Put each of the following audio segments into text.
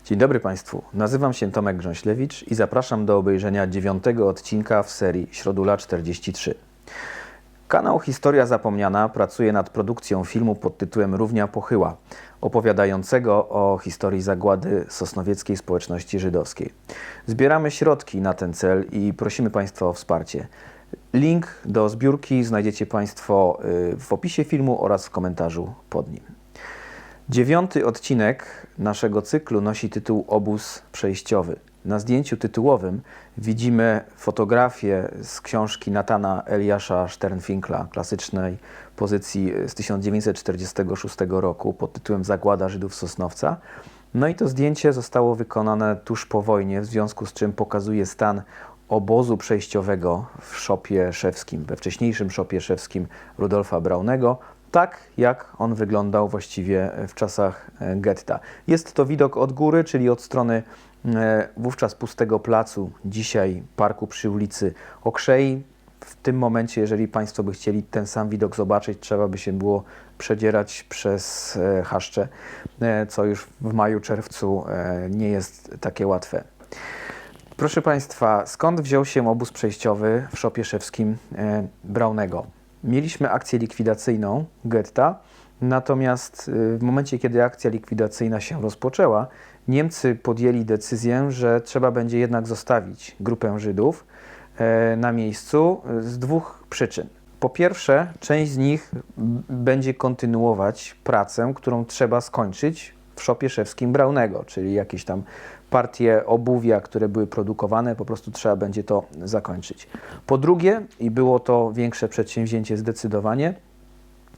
Dzień dobry Państwu, nazywam się Tomek Grząślewicz i zapraszam do obejrzenia 9. odcinka w serii Środula 43. Kanał Historia Zapomniana pracuje nad produkcją filmu pod tytułem Równia Pochyła, opowiadającego o historii zagłady sosnowieckiej społeczności żydowskiej. Zbieramy środki na ten cel i prosimy Państwa o wsparcie. Link do zbiórki znajdziecie Państwo w opisie filmu oraz w komentarzu pod nim. 9. odcinek naszego cyklu nosi tytuł Obóz przejściowy. Na zdjęciu tytułowym widzimy fotografię z książki Natana Eliasza Sternfinkla, klasycznej pozycji z 1946 roku pod tytułem Zagłada Żydów Sosnowca. No i to zdjęcie zostało wykonane tuż po wojnie, w związku z czym pokazuje stan obozu przejściowego w Szopie Szewskim, we wcześniejszym Szopie Szewskim Rudolfa Braunego, tak jak on wyglądał właściwie w czasach getta. Jest to widok od góry, czyli od strony wówczas pustego placu, dzisiaj parku przy ulicy Okrzei. W tym momencie, jeżeli Państwo by chcieli ten sam widok zobaczyć, trzeba by się było przedzierać przez chaszcze, co już w maju, czerwcu nie jest takie łatwe. Proszę Państwa, skąd wziął się obóz przejściowy w Szopie Szewskim Braunego? Mieliśmy akcję likwidacyjną getta, natomiast w momencie, kiedy akcja likwidacyjna się rozpoczęła, Niemcy podjęli decyzję, że trzeba będzie jednak zostawić grupę Żydów na miejscu z dwóch przyczyn. Po pierwsze, część z nich będzie kontynuować pracę, którą trzeba skończyć w Szopie Szewskim Braunego, czyli jakieś tam partie obuwia, które były produkowane, po prostu trzeba będzie to zakończyć. Po drugie, i było to większe przedsięwzięcie zdecydowanie,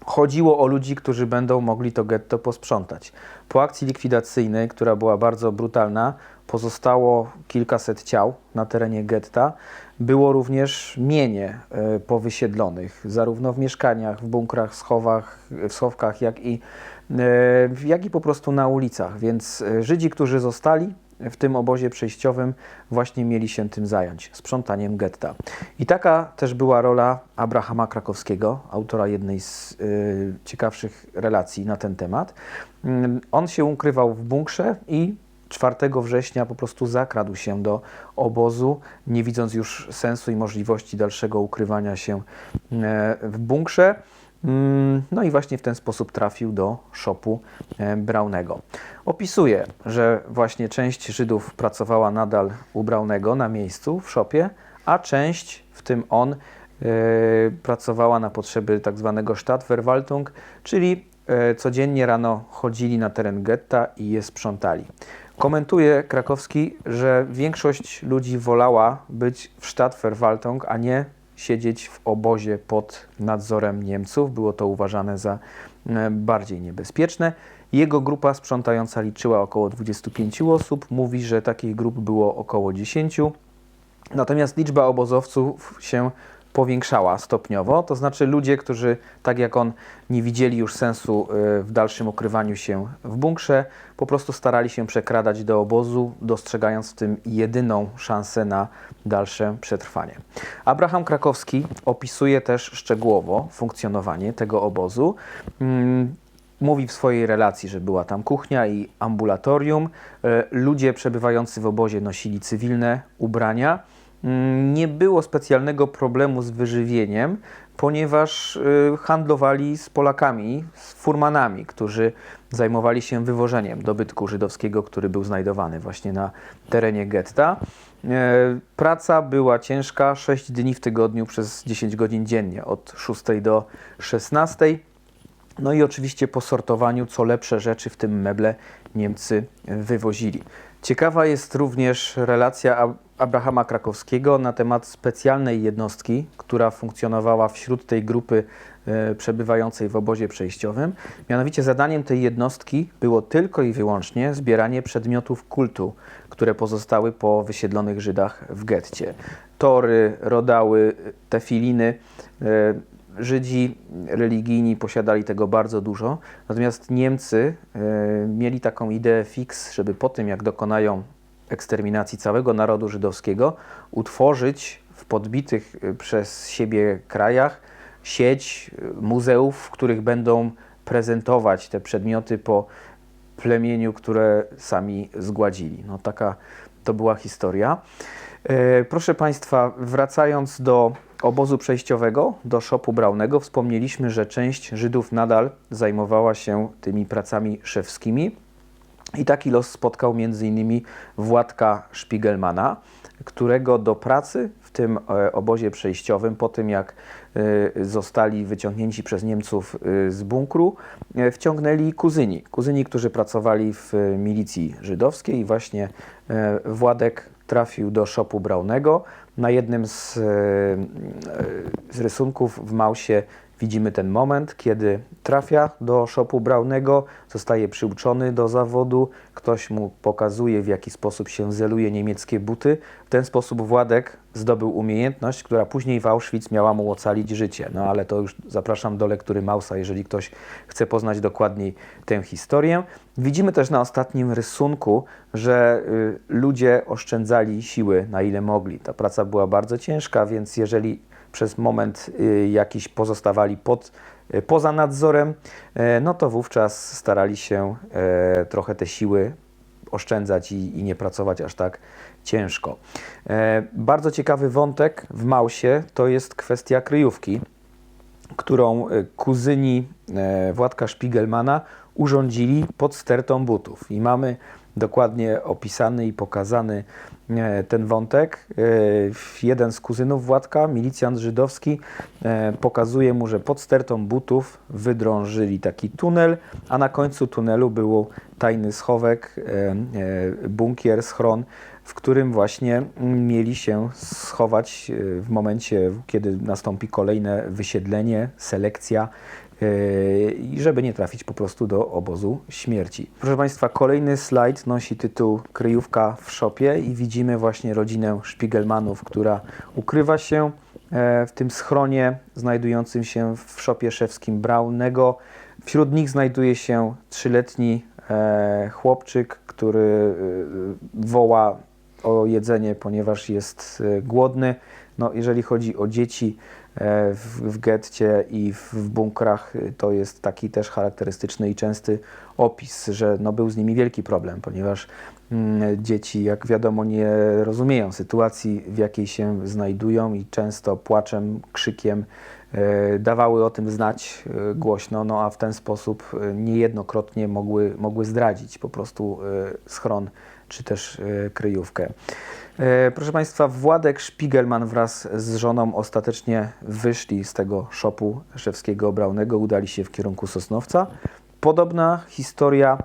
chodziło o ludzi, którzy będą mogli to getto posprzątać. Po akcji likwidacyjnej, która była bardzo brutalna, pozostało kilkaset ciał na terenie getta. Było również mienie powysiedlonych, zarówno w mieszkaniach, w bunkrach, w schowkach, jak i po prostu na ulicach. Więc Żydzi, którzy zostali w tym obozie przejściowym, właśnie mieli się tym zająć, sprzątaniem getta. I taka też była rola Abrahama Krakowskiego, autora jednej z ciekawszych relacji na ten temat. On się ukrywał w bunkrze i 4 września po prostu zakradł się do obozu, nie widząc już sensu i możliwości dalszego ukrywania się w bunkrze. No i właśnie w ten sposób trafił do Szopu Braunego. Opisuje, że właśnie część Żydów pracowała nadal u Braunego na miejscu w Szopie, a część, w tym on, pracowała na potrzeby tak zwanego Stadtverwaltung, czyli codziennie rano chodzili na teren getta i je sprzątali. Komentuje Krakowski, że większość ludzi wolała być w Stadtverwaltung, a nie siedzieć w obozie pod nadzorem Niemców. Było to uważane za bardziej niebezpieczne. Jego grupa sprzątająca liczyła około 25 osób. Mówi, że takich grup było około 10. Natomiast liczba obozowców się powiększała stopniowo, to znaczy ludzie, którzy tak jak on nie widzieli już sensu w dalszym ukrywaniu się w bunkrze, po prostu starali się przekradać do obozu, dostrzegając w tym jedyną szansę na dalsze przetrwanie. Abraham Krakowski opisuje też szczegółowo funkcjonowanie tego obozu. Mówi w swojej relacji, że była tam kuchnia i ambulatorium. Ludzie przebywający w obozie nosili cywilne ubrania. Nie było specjalnego problemu z wyżywieniem, ponieważ handlowali z Polakami, z furmanami, którzy zajmowali się wywożeniem dobytku żydowskiego, który był znajdowany właśnie na terenie getta. Praca była ciężka, 6 dni w tygodniu przez 10 godzin dziennie, od 6 do 16. No i oczywiście po sortowaniu co lepsze rzeczy, w tym meble, Niemcy wywozili. Ciekawa jest również relacja Abrahama Krakowskiego na temat specjalnej jednostki, która funkcjonowała wśród tej grupy przebywającej w obozie przejściowym. Mianowicie zadaniem tej jednostki było tylko i wyłącznie zbieranie przedmiotów kultu, które pozostały po wysiedlonych Żydach w getcie. Tory, rodały, tefiliny. Żydzi religijni posiadali tego bardzo dużo, natomiast Niemcy mieli taką ideę fix, żeby po tym, jak dokonają eksterminacji całego narodu żydowskiego, utworzyć w podbitych przez siebie krajach sieć muzeów, w których będą prezentować te przedmioty po plemieniu, które sami zgładzili. No taka to była historia. Proszę Państwa, wracając do obozu przejściowego, do szopu Brownego, wspomnieliśmy, że część Żydów nadal zajmowała się tymi pracami szewskimi i taki los spotkał m.in. Władka Szpigelmana, którego do pracy w tym obozie przejściowym, po tym jak zostali wyciągnięci przez Niemców z bunkru, wciągnęli kuzyni, którzy pracowali w milicji żydowskiej i właśnie Władek trafił do szopu Brownego. Na jednym z rysunków w Mausie widzimy ten moment, kiedy trafia do szopu Brownego, zostaje przyuczony do zawodu, ktoś mu pokazuje, w jaki sposób się zeluje niemieckie buty. W ten sposób Władek zdobył umiejętność, która później w Auschwitz miała mu ocalić życie. No ale to już zapraszam do lektury Mausa, jeżeli ktoś chce poznać dokładniej tę historię. Widzimy też na ostatnim rysunku, że ludzie oszczędzali siły na ile mogli. Ta praca była bardzo ciężka, więc jeżeli przez moment jakiś pozostawali poza nadzorem, no to wówczas starali się trochę te siły oszczędzać i nie pracować aż tak ciężko. Bardzo ciekawy wątek w Mausie to jest kwestia kryjówki, którą kuzyni Władka Szpigelmana urządzili pod stertą butów. I mamy dokładnie opisany i pokazany ten wątek. Jeden z kuzynów Władka, milicjant żydowski, pokazuje mu, że pod stertą butów wydrążyli taki tunel, a na końcu tunelu był tajny schowek, bunkier, schron, w którym właśnie mieli się schować w momencie, kiedy nastąpi kolejne wysiedlenie, selekcja, i żeby nie trafić po prostu do obozu śmierci. Proszę Państwa, kolejny slajd nosi tytuł Kryjówka w szopie i widzimy właśnie rodzinę Szpigelmanów, która ukrywa się w tym schronie znajdującym się w szopie szewskim Brownego. Wśród nich znajduje się 3-letni chłopczyk, który woła o jedzenie, ponieważ jest głodny. No, jeżeli chodzi o dzieci w getcie i w bunkrach, to jest taki też charakterystyczny i częsty opis, że no, był z nimi wielki problem, ponieważ dzieci, jak wiadomo, nie rozumieją sytuacji, w jakiej się znajdują i często płaczem, krzykiem dawały o tym znać głośno, no a w ten sposób niejednokrotnie mogły zdradzić po prostu schron czy też kryjówkę. Proszę Państwa, Władek Szpigelman wraz z żoną ostatecznie wyszli z tego szopu szewskiego Brownego, udali się w kierunku Sosnowca. Podobna historia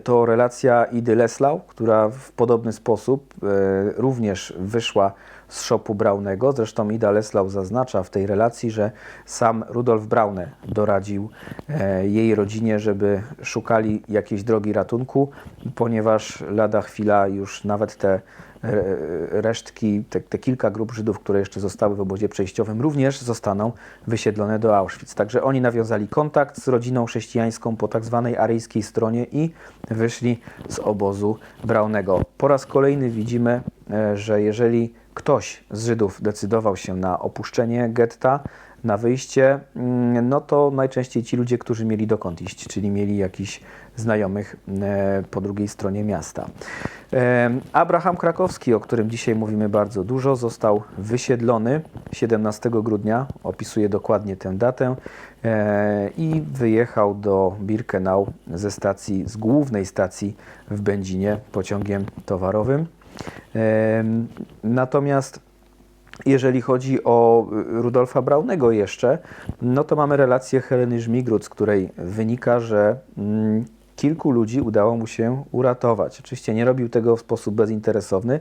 to relacja Idy Leslau, która w podobny sposób również wyszła z szopu Brownego. Zresztą Ida Leslau zaznacza w tej relacji, że sam Rudolf Braune doradził jej rodzinie, żeby szukali jakiejś drogi ratunku, ponieważ lada chwila już nawet te resztki, te kilka grup Żydów, które jeszcze zostały w obozie przejściowym, również zostaną wysiedlone do Auschwitz. Także oni nawiązali kontakt z rodziną chrześcijańską po tak zwanej aryjskiej stronie i wyszli z obozu Brownego. Po raz kolejny widzimy, że jeżeli ktoś z Żydów decydował się na opuszczenie getta, na wyjście, no to najczęściej ci ludzie, którzy mieli dokąd iść, czyli mieli jakichś znajomych po drugiej stronie miasta. Abraham Krakowski, o którym dzisiaj mówimy bardzo dużo, został wysiedlony 17 grudnia, opisuje dokładnie tę datę, i wyjechał do Birkenau z głównej stacji w Będzinie pociągiem towarowym. Natomiast jeżeli chodzi o Rudolfa Braunego jeszcze, no to mamy relację Heleny Żmigród, z której wynika, że kilku ludzi udało mu się uratować. Oczywiście nie robił tego w sposób bezinteresowny.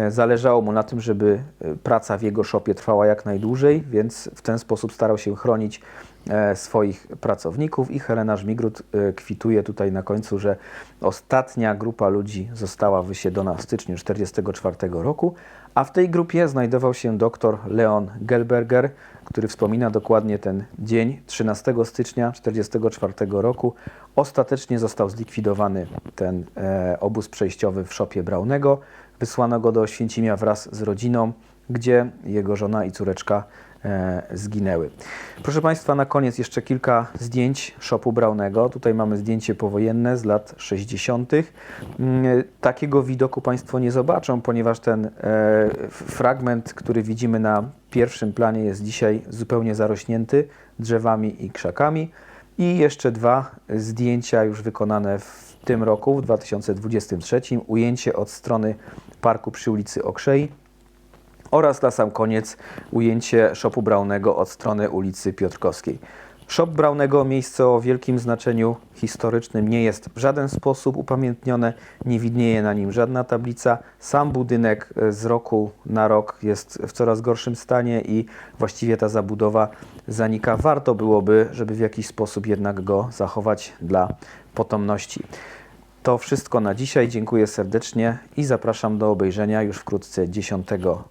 Zależało mu na tym, żeby praca w jego szopie trwała jak najdłużej, więc w ten sposób starał się chronić swoich pracowników i Helena Żmigród kwituje tutaj na końcu, że ostatnia grupa ludzi została wysiedlona w styczniu 1944 roku, a w tej grupie znajdował się dr Leon Gelberger, który wspomina dokładnie ten dzień, 13 stycznia 1944 roku. Ostatecznie został zlikwidowany ten obóz przejściowy w szopie Braunego. Wysłano go do Oświęcimia wraz z rodziną, gdzie jego żona i córeczka zginęły. Proszę Państwa, na koniec jeszcze kilka zdjęć Szopu Braunego. Tutaj mamy zdjęcie powojenne z lat 60. Takiego widoku Państwo nie zobaczą, ponieważ ten fragment, który widzimy na pierwszym planie, jest dzisiaj zupełnie zarośnięty drzewami i krzakami. I jeszcze dwa zdjęcia już wykonane w tym roku, w 2023. Ujęcie od strony parku przy ulicy Okrzei oraz na sam koniec ujęcie Szopu Braunego od strony ulicy Piotrkowskiej. Szop Braunego, miejsce o wielkim znaczeniu historycznym, nie jest w żaden sposób upamiętnione, nie widnieje na nim żadna tablica. Sam budynek z roku na rok jest w coraz gorszym stanie i właściwie ta zabudowa zanika. Warto byłoby, żeby w jakiś sposób jednak go zachować dla potomności. To wszystko na dzisiaj. Dziękuję serdecznie i zapraszam do obejrzenia już wkrótce 10.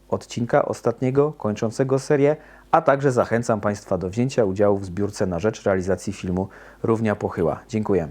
odcinka, ostatniego, kończącego serię, a także zachęcam Państwa do wzięcia udziału w zbiórce na rzecz realizacji filmu Równia Pochyła. Dziękuję.